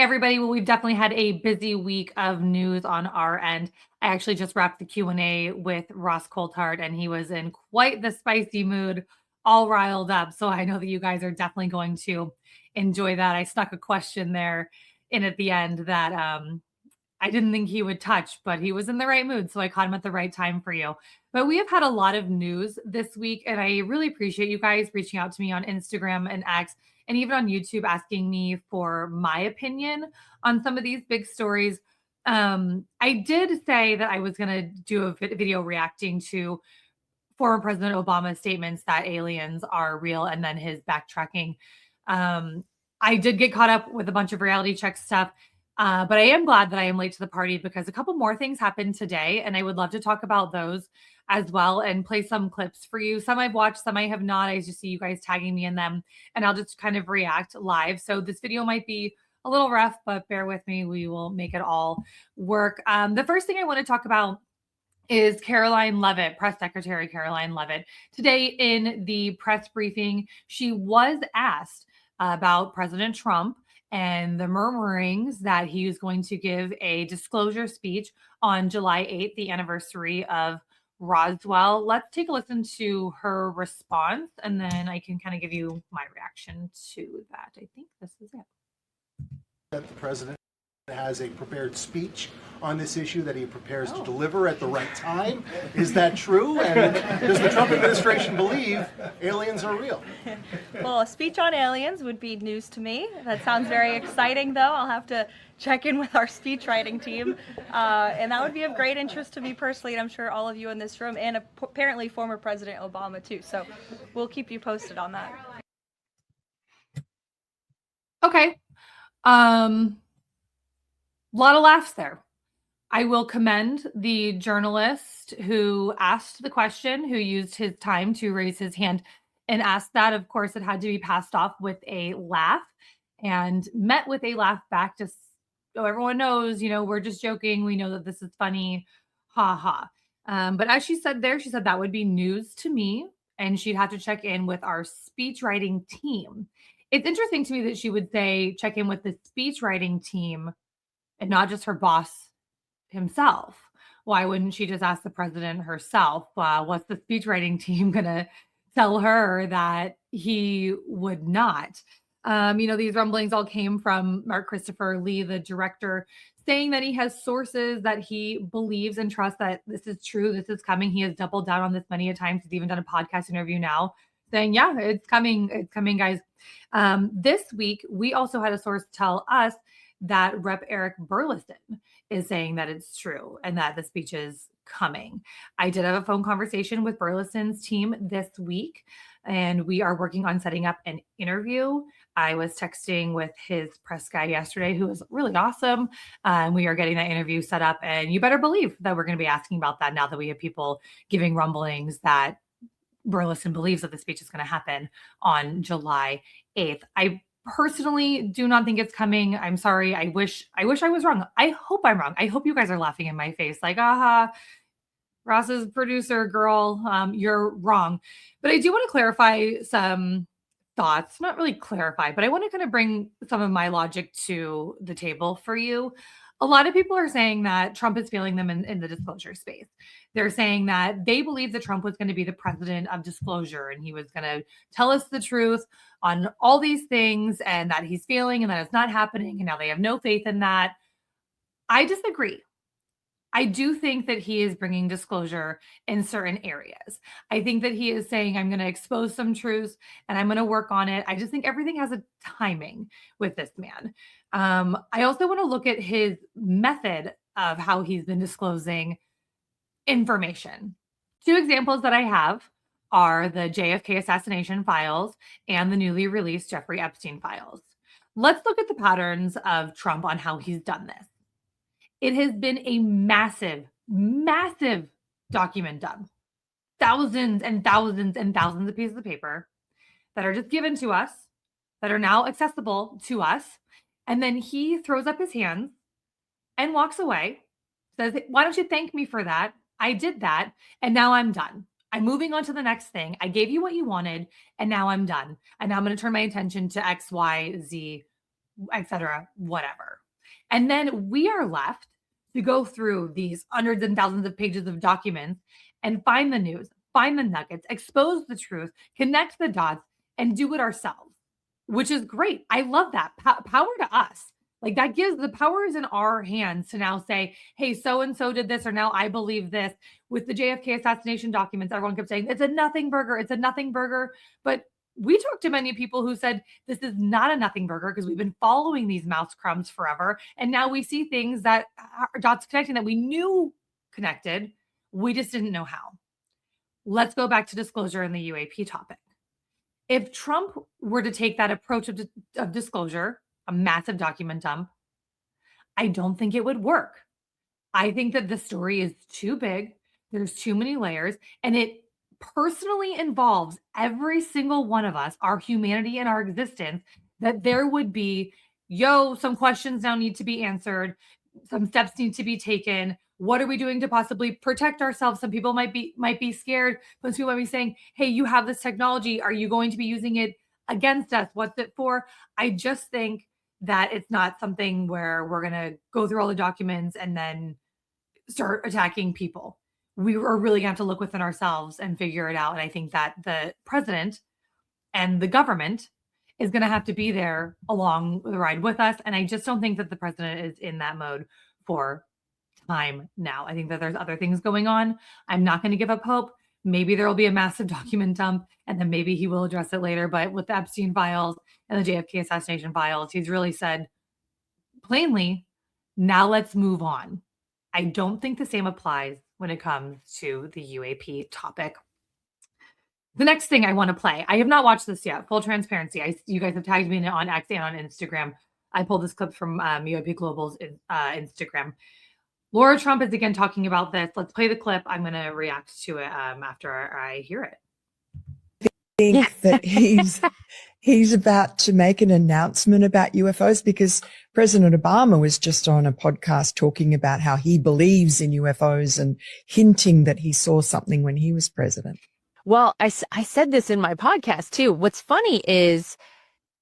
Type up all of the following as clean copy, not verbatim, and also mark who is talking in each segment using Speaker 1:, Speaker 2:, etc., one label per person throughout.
Speaker 1: Everybody, well, we've definitely had a busy week of news on our end. I actually just wrapped the Q&A with Ross Coulthard, and he was in quite the spicy mood, all riled up. So I know that you guys are definitely going to enjoy that. I snuck a question there in at the end that I didn't think he would touch, but he was in the right mood. So I caught him at the right time for you. But we have had a lot of news this week, and I really appreciate you guys reaching out to me on Instagram and X and even on YouTube asking me for my opinion on some of these big stories. I did say that I was going to do a video reacting to former President Obama's statements that aliens are real and then his backtracking. Um, I did get caught up with a bunch of reality check stuff. But I am glad that I am late to the party because a couple more things happened today, and I would love to talk about those as well and play some clips for you. Some I've watched, some I have not. I just see you guys tagging me in them, and I'll just kind of react live. So this video might be a little rough, but bear with me. We will make it all work. The first thing I want to talk about is Karoline Leavitt, Press Secretary Karoline Leavitt. Today in the press briefing, she was asked about President Trump and the murmurings that he was going to give a disclosure speech on July 8th, the anniversary of Roswell. Let's take a listen to her response, and then I can kind of give you my reaction to that. I think this is it.
Speaker 2: That the president has a prepared speech on this issue that he prepares to deliver at the right time. Is that true? And does the Trump administration believe aliens are real?
Speaker 3: Well, a speech on aliens would be news to me. That sounds very exciting, though. I'll have to check in with our speech writing team. And that would be of great interest to me personally, and I'm sure all of you in this room, and apparently former President Obama, too. So we'll keep you posted on that.
Speaker 1: Okay. Lot of laughs there. I will commend the journalist who asked the question, who used his time to raise his hand and ask that. Of course, it had to be passed off with a laugh and met with a laugh back. Just so everyone knows, we're just joking. We know that this is funny. Ha ha. But as she said there, she said that would be news to me, and she'd have to check in with our speech writing team. It's interesting to me that she would say check in with the speech writing team and not just her boss himself. Why wouldn't she just ask the president herself? What's the speechwriting team going to tell her that he would not? These rumblings all came from Mark Christopher Lee, the director, saying that he has sources that he believes and trusts that this is true, this is coming. He has doubled down on this many a times. He's even done a podcast interview now saying, yeah, it's coming, guys. This week, we also had a source tell us that Rep. Eric Burleson is saying that it's true and that the speech is coming. I did have a phone conversation with Burleson's team this week, and we are working on setting up an interview. I was texting with his press guy yesterday, who was really awesome. And we are getting that interview set up, and you better believe that we're going to be asking about that now that we have people giving rumblings that Burleson believes that the speech is going to happen on July 8th. I personally do not think it's coming. I'm sorry. I wish I was wrong. I hope I'm wrong. I hope you guys are laughing in my face like, aha, Ross's producer girl, you're wrong. But I do want to clarify some thoughts. Not really clarify, but I want to kind of bring some of my logic to the table for you. A lot of people are saying that Trump is failing them in the disclosure space. They're saying that they believe that Trump was going to be the president of disclosure and he was going to tell us the truth on all these things, and that he's failing and that it's not happening. And now they have no faith in that. I disagree. I do think that he is bringing disclosure in certain areas. I think that he is saying, I'm going to expose some truths and I'm going to work on it. I just think everything has a timing with this man. I also want to look at his method of how he's been disclosing information. Two examples that I have are the JFK assassination files and the newly released Jeffrey Epstein files. Let's look at the patterns of Trump on how he's done this. It has been a massive, massive document dump. Thousands and thousands and thousands of pieces of paper that are just given to us, that are now accessible to us. And then he throws up his hands and walks away, says, why don't you thank me for that? I did that, and now I'm done. I'm moving on to the next thing. I gave you what you wanted, and now I'm done. And now I'm going to turn my attention to X, Y, Z, etc., whatever. And then we are left to go through these hundreds and thousands of pages of documents and find the news, find the nuggets, expose the truth, connect the dots, and do it ourselves, which is great. I love that. Power to us. Like that gives the power is in our hands to now say, hey, so and so did this, or now I believe this. With the JFK assassination documents, everyone kept saying it's a nothing burger. It's a nothing burger. But we talked to many people who said this is not a nothing burger because we've been following these mouse crumbs forever. And now we see things that are dots connecting that we knew connected. We just didn't know how. Let's go back to disclosure and the UAP topic. If Trump were to take that approach of disclosure, a massive document dump, I don't think it would work. I think that the story is too big. There's too many layers, and it personally involves every single one of us, our humanity and our existence, that there would be, some questions now need to be answered. Some steps need to be taken. What are we doing to possibly protect ourselves? Some people might be scared. Some people might be saying, hey, you have this technology. Are you going to be using it against us? What's it for? I just think that it's not something where we're going to go through all the documents and then start attacking people. We are really going to have to look within ourselves and figure it out. And I think that the president and the government is going to have to be there along the ride with us. And I just don't think that the president is in that mode for time now. I think that there's other things going on. I'm not going to give up hope. Maybe there will be a massive document dump and then maybe he will address it later. But with the Epstein files and the JFK assassination files, he's really said plainly, now let's move on. I don't think the same applies when it comes to the UAP topic. The next thing I want to play, I have not watched this yet. Full transparency. You guys have tagged me on X and on Instagram. I pulled this clip from UAP Global's Instagram. Lara Trump is again talking about this. Let's play the clip. I'm going to react to it after I hear it.
Speaker 4: I think that he's about to make an announcement about UFOs because President Obama was just on a podcast talking about how he believes in UFOs and hinting that he saw something when he was president.
Speaker 5: Well, I said this in my podcast too. What's funny is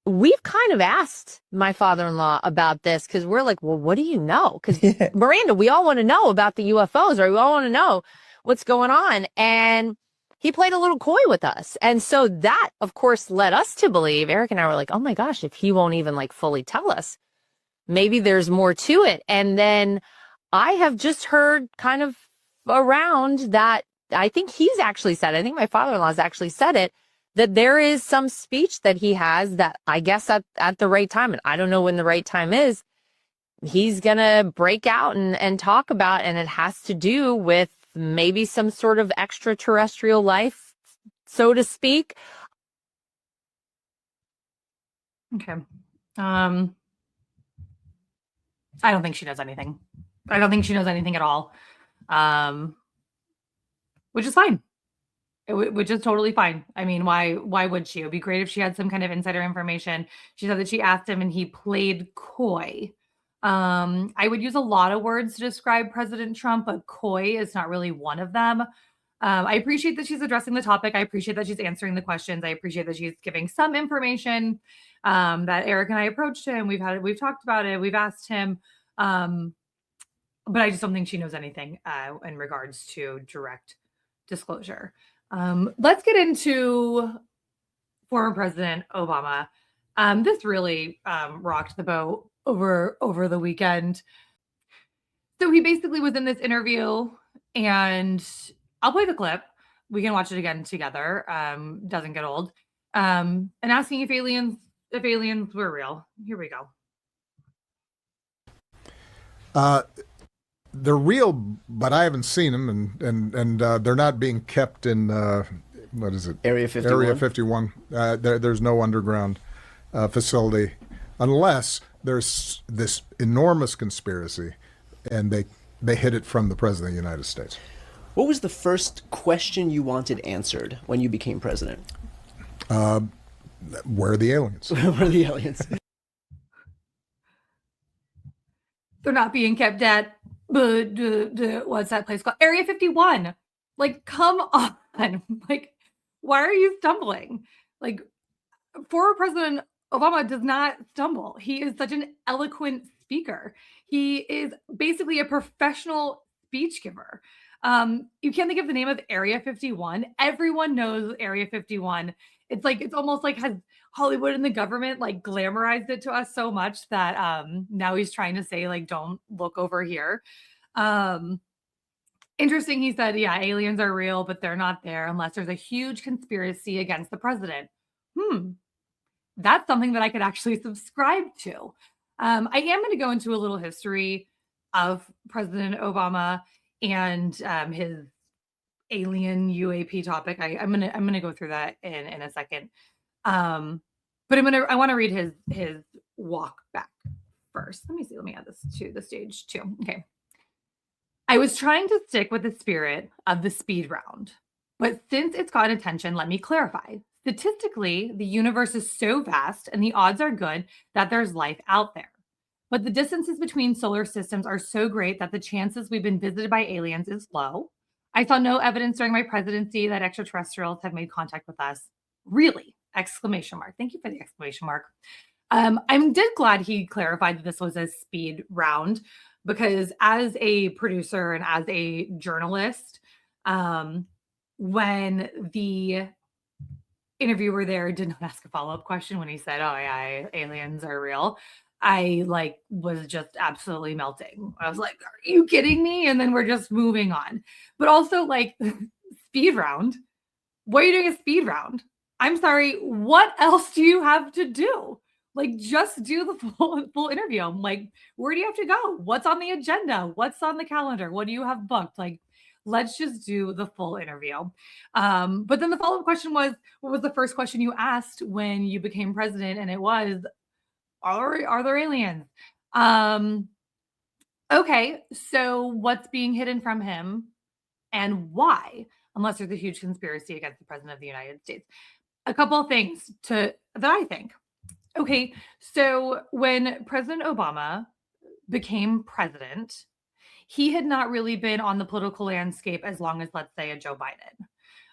Speaker 5: we've kind of asked my father-in-law about this because we're like, well, what do you know? Because Miranda, we all want to know about the UFOs, or we all want to know what's going on. And he played a little coy with us. And so that, of course, led us to believe, Eric and I were like, oh my gosh, if he won't even like fully tell us, maybe there's more to it. And then I have just heard kind of around that I think he's actually said, I think my father-in-law's actually said it, that there is some speech that he has that I guess at the right time, and I don't know when the right time is, he's going to break out and talk about, and it has to do with maybe some sort of extraterrestrial life, so to speak.
Speaker 1: Okay. I don't think she knows anything. I don't think she knows anything at all. Which is fine. Which is totally fine. I mean, why would she? It would be great if she had some kind of insider information. She said that she asked him and he played coy. I would use a lot of words to describe President Trump, but coy is not really one of them. I appreciate that she's addressing the topic. I appreciate that she's answering the questions. I appreciate that she's giving some information that Eric and I approached him. We've talked about it. We've asked him. But I just don't think she knows anything in regards to direct disclosure. Let's get into former President Obama. This really rocked the boat over the weekend. So he basically was in this interview, and I'll play the clip. We can watch it again together. Doesn't get old. And asking if aliens were real. Here we go.
Speaker 6: They're real, but I haven't seen them, and they're not being kept in what is it?
Speaker 7: Area 51.
Speaker 6: Area 51. There's no underground facility, unless there's this enormous conspiracy, and they hid it from the President of the United States.
Speaker 7: What was the first question you wanted answered when you became president?
Speaker 6: Where are the aliens?
Speaker 7: Where are the aliens?
Speaker 1: They're not being kept at what's that place called? Area 51. Like, come on. Like, why are you stumbling? Like, former President Obama does not stumble. He is such an eloquent speaker. He is basically a professional speech giver. You can't think of the name of Area 51. Everyone knows Area 51. It's almost like has Hollywood and the government like glamorized it to us so much that now he's trying to say like don't look over here. Um Interesting, he said, yeah, aliens are real, but they're not there unless there's a huge conspiracy against the president. Hmm, that's something that I could actually subscribe to. I am going to go into a little history of President Obama and his alien UAP topic. I'm gonna go through that in a second. But I want to read his walk back first. Let me see. Let me add this to the stage too. Okay. I was trying to stick with the spirit of the speed round, but since it's got attention, let me clarify. Statistically, the universe is so vast and the odds are good that there's life out there. But the distances between solar systems are so great that the chances we've been visited by aliens is low. I saw no evidence during my presidency that extraterrestrials have made contact with us. Really? Exclamation mark. Thank you for the exclamation mark. I'm did glad he clarified that this was a speed round because as a producer and as a journalist, when the interviewer there did not ask a follow-up question when he said, "Oh yeah, aliens are real," I like was just absolutely melting. I was like, "Are you kidding me?" And then we're just moving on. But also like speed round. What are you doing a speed round? I'm sorry, what else do you have to do? Like, just do the full interview. I'm like, where do you have to go? What's on the agenda? What's on the calendar? What do you have booked? Like, let's just do the full interview. But then the follow-up question was, what was the first question you asked when you became president? And it was, are there aliens? Okay, so what's being hidden from him and why? Unless there's a huge conspiracy against the president of the United States. A couple of things that I think. Okay, so when President Obama became president, he had not really been on the political landscape as long as, let's say, a Joe Biden.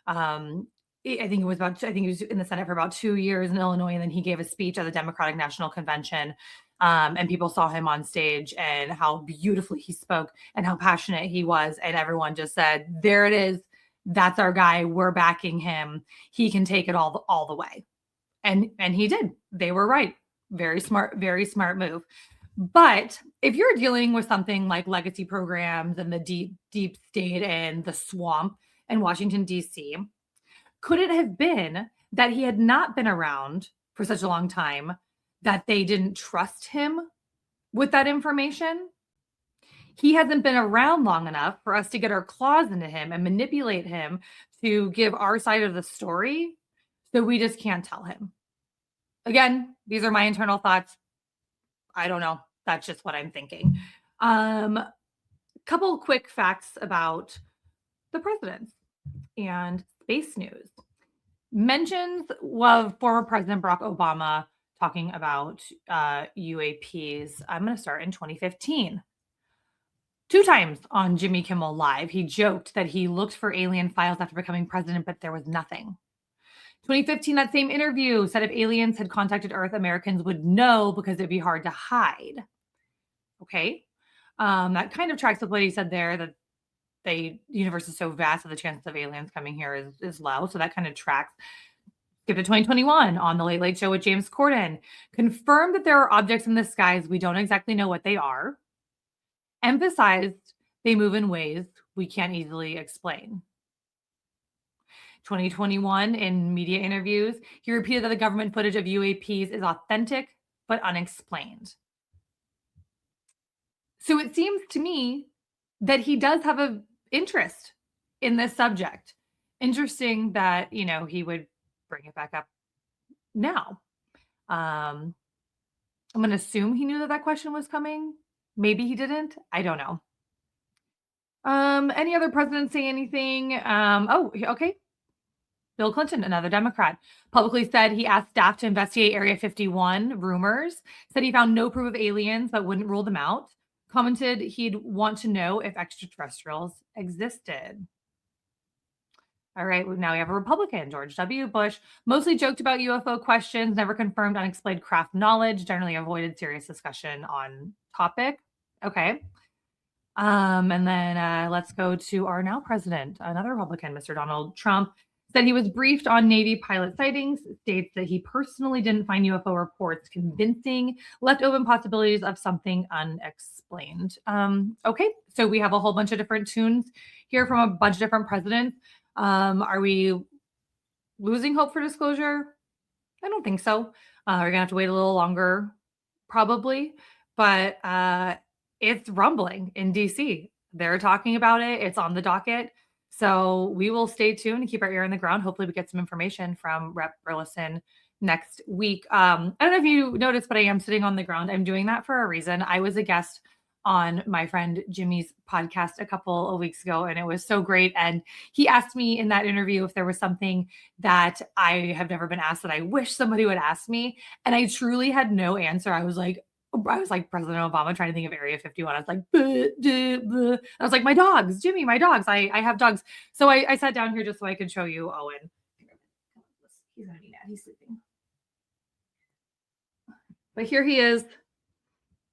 Speaker 1: I think he was in the Senate for about 2 years in Illinois, and then he gave a speech at the Democratic National Convention. And people saw him on stage and how beautifully he spoke and how passionate he was. And everyone just said, there it is. That's our guy. We're backing him. He can take it all the way. And he did. They were right. Very smart move. But if you're dealing with something like legacy programs and the deep state and the swamp in Washington, D.C., could it have been that he had not been around for such a long time that they didn't trust him with that information? He hasn't been around long enough for us to get our claws into him and manipulate him to give our side of the story. So we just can't tell him. Again, these are my internal thoughts. I don't know. That's just what I'm thinking. Couple quick facts about the presidents and space news. Mentions of former President Barack Obama talking about UAPs. I'm going to start in 2015. 2 times on Jimmy Kimmel Live, he joked that he looked for alien files after becoming president, but there was nothing. 2015, that same interview said if aliens had contacted Earth, Americans would know because it'd be hard to hide. Okay. That kind of tracks with what he said there, that the universe is so vast that the chances of aliens coming here is low. So that kind of tracks. Skip to 2021 on the Late Late Show with James Corden. Confirmed that there are objects in the skies. We don't exactly know what they are. Emphasized they move in ways we can't easily explain. 2021 in media interviews, he repeated that the government footage of UAPs is authentic but unexplained. So it seems to me that he does have an interest in this subject. Interesting that, he would bring it back up now. I'm going to assume he knew that question was coming. Maybe he didn't. I don't know. Any other presidents say anything? Okay. Bill Clinton, another Democrat, publicly said he asked staff to investigate Area 51 rumors, said he found no proof of aliens but wouldn't rule them out, commented he'd want to know if extraterrestrials existed. All right, now we have a Republican, George W. Bush, mostly joked about UFO questions, never confirmed unexplained craft knowledge, generally avoided serious discussion on topic. Okay. And then let's go to our now president, another Republican, Mr. Donald Trump, said he was briefed on Navy pilot sightings, states that he personally didn't find UFO reports convincing, left open possibilities of something unexplained. Okay, so we have a whole bunch of different tunes here from a bunch of different presidents. Are we losing hope for disclosure? I don't think so. We're gonna have to wait a little longer, probably, but it's rumbling in DC. They're talking about it. It's on the docket. So we will stay tuned and keep our ear on the ground. Hopefully, we get some information from Rep. Burleson next week. I don't know if you noticed, but I am sitting on the ground. I'm doing that for a reason. I was a guest on my friend Jimmy's podcast a couple of weeks ago, and it was so great. And he asked me in that interview if there was something that I have never been asked that I wish somebody would ask me. And I truly had no answer. I was like President Obama trying to think of Area 51. I was like, bleh, bleh, bleh. I was like, my dogs, Jimmy, my dogs. I have dogs. So I sat down here just so I could show you Owen. He's gonna be mad. He's sleeping. But here he is.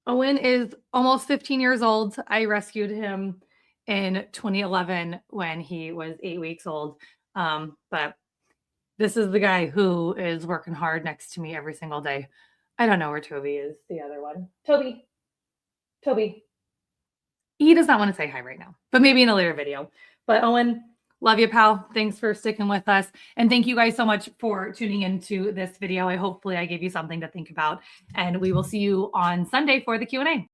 Speaker 1: Owen is almost 15 years old. I rescued him in 2011 when he was 8 weeks old. But this is the guy who is working hard next to me every single day. I don't know where Toby is, the other one. Toby. He does not want to say hi right now, but maybe in a later video. But Owen, love you, pal. Thanks for sticking with us. And thank you guys so much for tuning into this video. Hopefully I gave you something to think about. And we will see you on Sunday for the Q&A.